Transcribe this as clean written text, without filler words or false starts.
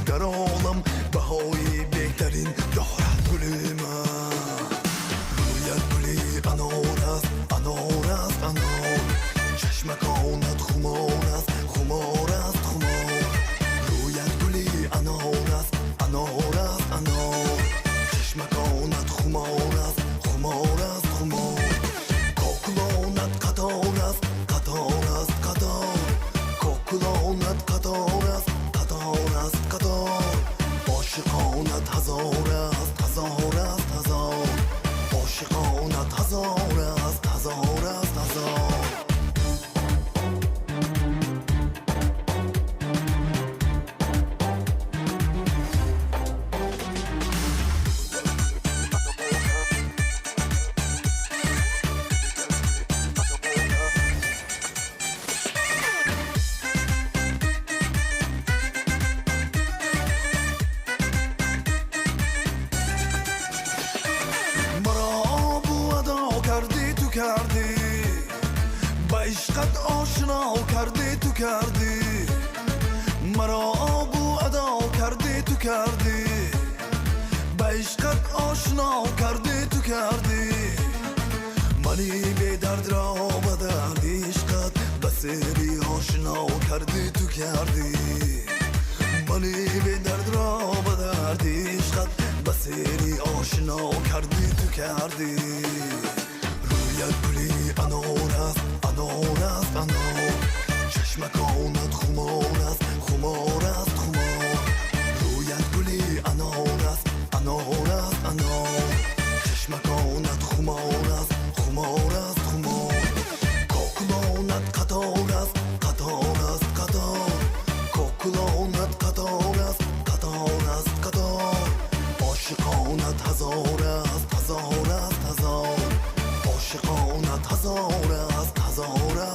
در عالم بهای بهترین دارد گل من. رویت گلی انار است، انار است، انار. چشمکانت خمار است، خمار است، خمار. رویت گلی انار است، انار است، انار. چشمکانت خمار است، خمار است، خمار. کوکلانت قطار است، قطار است، قطار. کوکلانت قطار است، قطار است، قطار. عاشقانت هزار است، هزار است، هزار. عاشقانت هزار است، هزار است، هزار. کردی با عشقت آشنا کردی تو کردی مرا آب و ادا کردی تو کردی با عشقت آشنا کردی تو کردی منی به درد را با درد عشقت بسیری آشنا کردی تو کردی منی به درد را با درد عشقت بسیری آشنا کردی تو کردی رویت گلی انار است، انار است، انار. چشمکانت خمار است، خمار است، خمار. رویت گلی انار است، انار است، انار. چشمکانت خمار است، خمار است، خمار. کوکلانت قطار است، قطار است، قطار. کوکلانت قطار است، قطار است، قطار. عاشقانت هزار است، هزار است، هزار. عاشقانت هزار است، هزار است.